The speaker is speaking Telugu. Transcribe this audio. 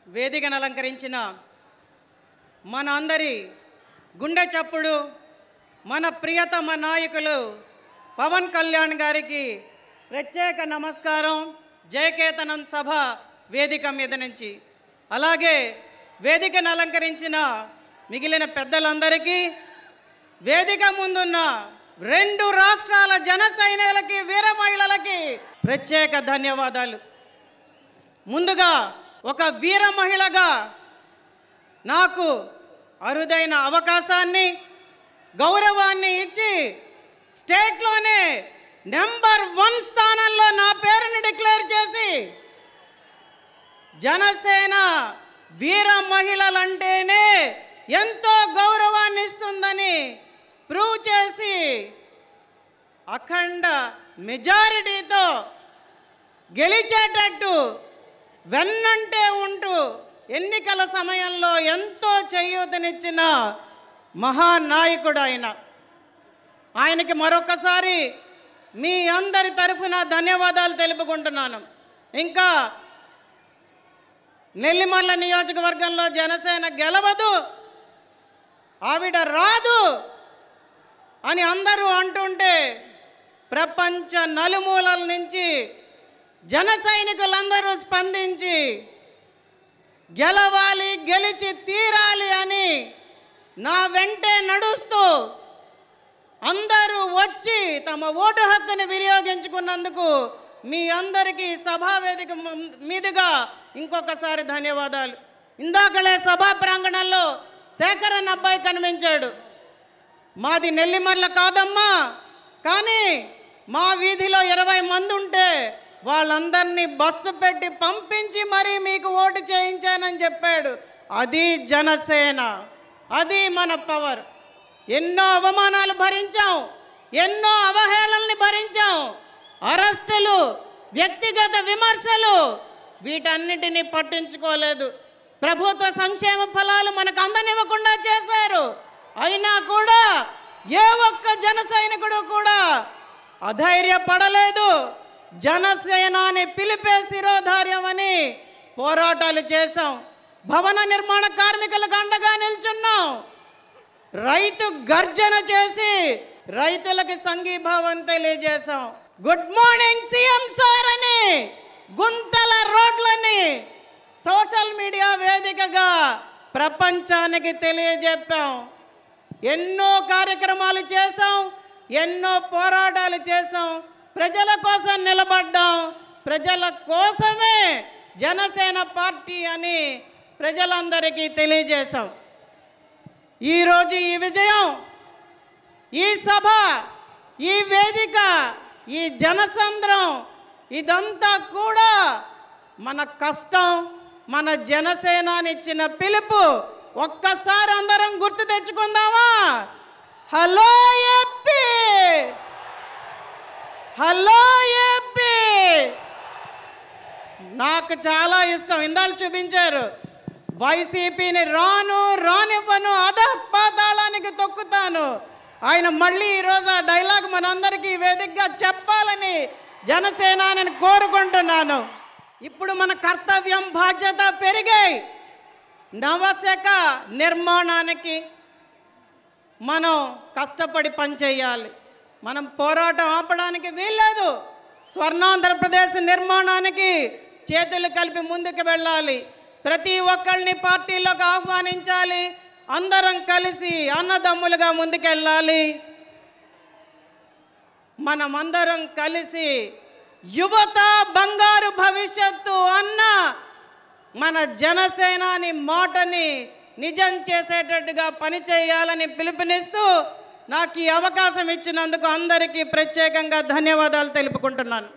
వేదికను అలంకరించిన మన అందరి గుండె చప్పుడు మన ప్రియతమ నాయకులు పవన్ కళ్యాణ్ గారికి ప్రత్యేక నమస్కారం. జయకేతనం సభ వేదిక మీద నుంచి, అలాగే వేదికను అలంకరించిన మిగిలిన పెద్దలందరికీ, వేదిక ముందున్న 2 రాష్ట్రాల జన సైనికులకి, వీర మహిళలకి ప్రత్యేక ధన్యవాదాలు. ముందుగా ఒక వీర మహిళగా నాకు అరుదైన అవకాశాన్ని, గౌరవాన్ని ఇచ్చి స్టేట్లోనే నెంబర్ 1 స్థానంలో నా పేరుని డిక్లేర్ చేసి, జనసేన వీర మహిళలంటేనే ఎంతో గౌరవాన్ని ఇస్తుందని ప్రూవ్ చేసి అఖండ మెజారిటీతో గెలిచేటట్టు వెన్నంటే ఉంటూ ఎన్నికల సమయంలో ఎంతో చేయూతనిచ్చిన మహానాయకుడు ఆయనకి మరొకసారి మీ అందరి తరఫున ధన్యవాదాలు తెలుపుకుంటున్నాను. ఇంకా నెల్లిమర్ల నియోజకవర్గంలో జనసేన గెలవదు, ఆవిడ రాదు అని అందరూ అంటుంటే ప్రపంచ నలుమూలల నుంచి జన సైనికులందరూ స్పందించి గెలవాలి, గెలిచి తీరాలి అని నా వెంటే నడుస్తూ అందరూ వచ్చి తమ ఓటు హక్కుని వినియోగించుకున్నందుకు మీ అందరికీ సభావేదిక మీదుగా ఇంకొకసారి ధన్యవాదాలు. ఇందాకలే సభా ప్రాంగణంలో శేఖరన్ అబ్బాయి కనిపించాడు. మాది నెల్లిమర్ల కాదమ్మా, కానీ మా వీధిలో 20 మంది ఉంటే వాళ్ళందరినీ బస్సు పెట్టి పంపించి మరీ మీకు ఓటు చేయించానని చెప్పాడు. అది జనసేన, అది మన పవర్. ఎన్నో అవమానాలు భరించాం, ఎన్నో అవహేళనల్ని భరించాం, అరెస్టులు, వ్యక్తిగత విమర్శలు, వీటన్నిటినీ పట్టించుకోలేదు. ప్రభుత్వ సంక్షేమ ఫలాలు మనకు అందనివ్వకుండా చేశారు. అయినా కూడా ఏ ఒక్క జన సైనికుడు కూడా అధైర్యపడలేదు. జనసేనాని పిలిపే శిరోధార్యం అని పోరాటాలు చేశాం. భవన నిర్మాణ కార్మికులకు అండగా నిల్చున్నాం. రైతు గర్జన చేసి రైతులకి సంఘీభావం తెలియజేశాం. గుడ్ మార్నింగ్ సీఎం సార్ అని గుంతల రోడ్లని సోషల్ మీడియా వేదికగా ప్రపంచానికి తెలియజెప్పాం. ఎన్నో కార్యక్రమాలు చేశాం, ఎన్నో పోరాటాలు చేశాం, ప్రజల కోసం నిలబడ్డాం. ప్రజల కోసమే జనసేన పార్టీ అని ప్రజలందరికీ తెలియజేశాం. ఈరోజు ఈ విజయం, ఈ సభ, ఈ వేదిక, ఈ జనసంద్రం, ఇదంతా కూడా మన కష్టం, మన జనసేనానిచ్చిన పిలుపు. ఒక్కసారి అందరం గుర్తు తెచ్చుకుందామా? Hello AP, hello AP. నాకు చాలా ఇష్టం. ఇందాక చూపించారు, వైసీపీని రానివ్వను, అధపాతాళానికి తొక్కుతాను. ఆయన మళ్ళీ ఈరోజు ఆ డైలాగ్ మనందరికీ వేదికగా చెప్పాలని జనసేనాని కోరుకుంటున్నాను. ఇప్పుడు మన కర్తవ్యం, బాధ్యత పెరిగాయి. నవశక నిర్మాణానికి మనం కష్టపడి పనిచేయాలి. మనం పోరాటం ఆపడానికి వీల్లేదు. స్వర్ణాంధ్రప్రదేశ్ నిర్మాణానికి చేతులు కలిపి ముందుకు వెళ్ళాలి. ప్రతి ఒక్కరిని పార్టీలోకి ఆహ్వానించాలి. అందరం కలిసి అన్నదమ్ములుగా ముందుకెళ్ళాలి. మనమందరం కలిసి యువత బంగారు భవిష్యత్తు అన్న మన జనసేనాని మాటని నిజం చేసేటట్టుగా పనిచేయాలని పిలుపునిస్తూ నాకు ఈ అవకాశం ఇచ్చినందుకు అందరికీ ప్రత్యేకంగా ధన్యవాదాలు తెలుపుకుంటున్నాను.